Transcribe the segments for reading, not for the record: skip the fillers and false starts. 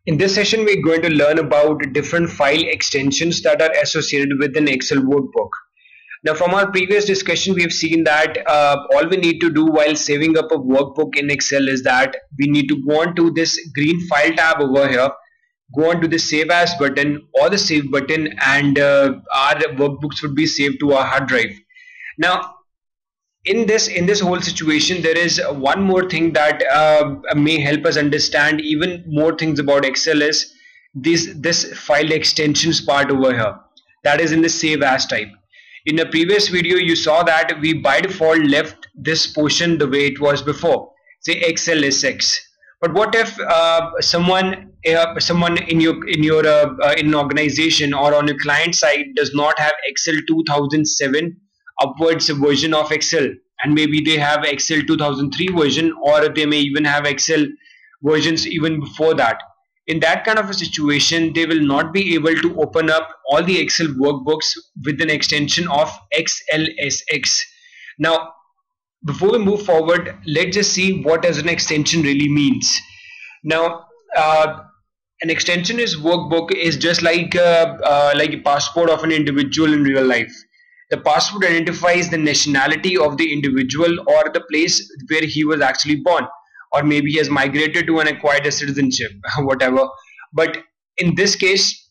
In this session, we're going to learn about different file extensions that are associated with an Excel workbook. Now, from our previous discussion, we have seen that all we need to do while saving up a workbook in Excel is that we need to go on to this green file tab over here, go on to the save as button or the save button, and our workbooks would be saved to our hard drive. Now, in this whole situation, there is one more thing that may help us understand even more things about Excel is this file extensions part over here, that is in the save as type. In a previous video you saw that we by default left this portion the way it was before, say Excel SX. But what if someone in an organization or on your client side does not have Excel 2007 upwards version of Excel, and maybe they have Excel 2003 version, or they may even have Excel versions even before that. In that kind of a situation, they will not be able to open up all the Excel workbooks with an extension of XLSX. Now, before we move forward, let's just see what does an extension really means. Now, an extension is workbook is just like a passport of an individual in real life. The passport identifies the nationality of the individual or the place where he was actually born, or maybe he has migrated to and acquired a citizenship, whatever. But in this case,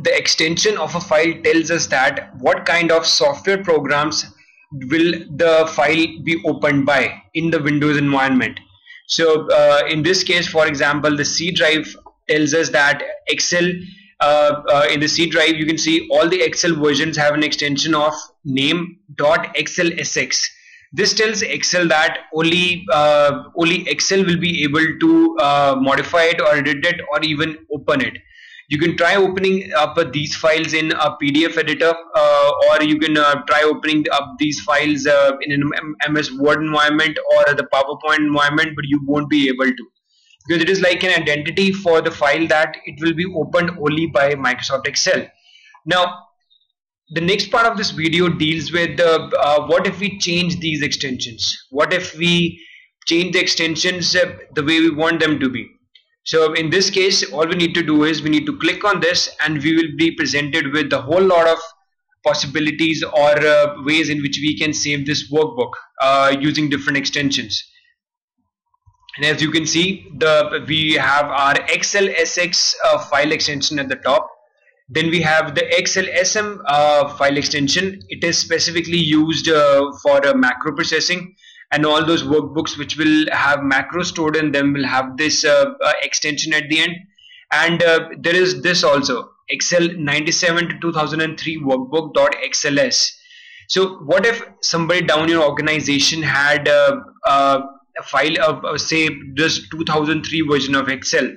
the extension of a file tells us that what kind of software programs will the file be opened by in the Windows environment. So in this case, for example, the C drive tells us that Excel, in the C drive, you can see all the Excel versions have an extension of name.xlsx. This tells Excel that only Excel will be able to modify it or edit it or even open it. You can try opening up these files in a PDF editor, or you can try opening up these files in an MS Word environment or the PowerPoint environment, but you won't be able to, because it is like an identity for the file that it will be opened only by Microsoft Excel. Now, the next part of this video deals with what if we change these extensions? What if we change the extensions the way we want them to be? So in this case, all we need to do is we need to click on this, and we will be presented with a whole lot of possibilities or ways in which we can save this workbook using different extensions. And as you can see, we have our XLSX file extension at the top. Then we have the XLSM file extension. It is specifically used for macro processing, and all those workbooks which will have macros stored in them will have this extension at the end. And there is this also, Excel 97 to 2003 workbook.xls. So what if somebody down your organization had a file of say this 2003 version of Excel?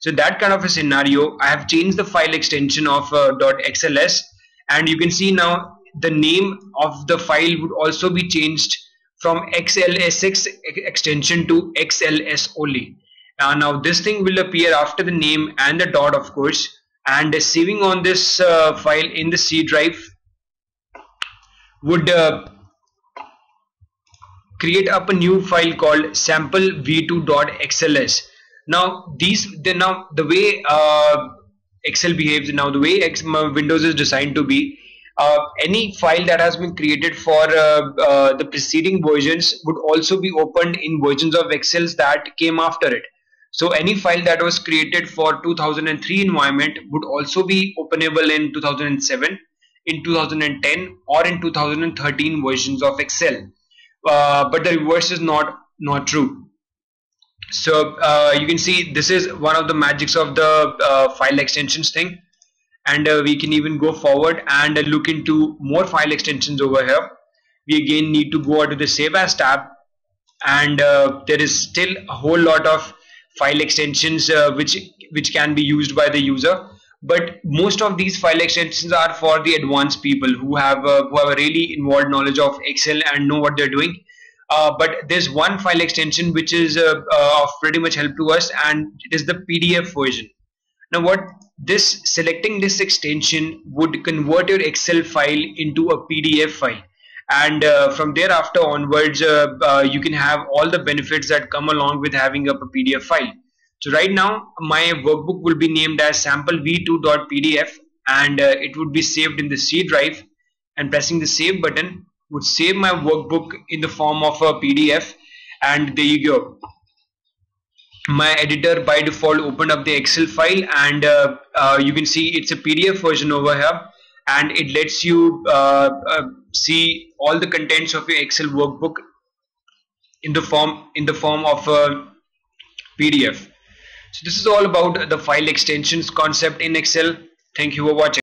So that kind of a scenario, I have changed the file extension of .xls, and you can see now the name of the file would also be changed from XLSX extension to XLS only. Now this thing will appear after the name and the dot, of course, and saving on this file in the C drive would create up a new file called sample v2.xls. Now the way Excel behaves now, the way Windows is designed to be, any file that has been created for the preceding versions would also be opened in versions of Excel that came after it. So any file that was created for 2003 environment would also be openable in 2007, in 2010, or in 2013 versions of Excel. But the reverse is not true. So you can see this is one of the magics of the file extensions thing, and we can even go forward and look into more file extensions over here. We again need to go out to the save as tab, and there is still a whole lot of file extensions which can be used by the user. But most of these file extensions are for the advanced people who have a really involved knowledge of Excel and know what they're doing. But there's one file extension which is of pretty much help to us, and it is the PDF version. Now what this selecting this extension would convert your Excel file into a PDF file, and from thereafter onwards you can have all the benefits that come along with having up a PDF file. So right now my workbook will be named as sample v2.pdf, and it would be saved in the C drive, and pressing the save button would save my workbook in the form of a PDF. And there you go, my editor by default opened up the Excel file, and you can see it's a PDF version over here, and it lets you see all the contents of your Excel workbook in the form of a PDF. So this is all about the file extensions concept in Excel. Thank you for watching.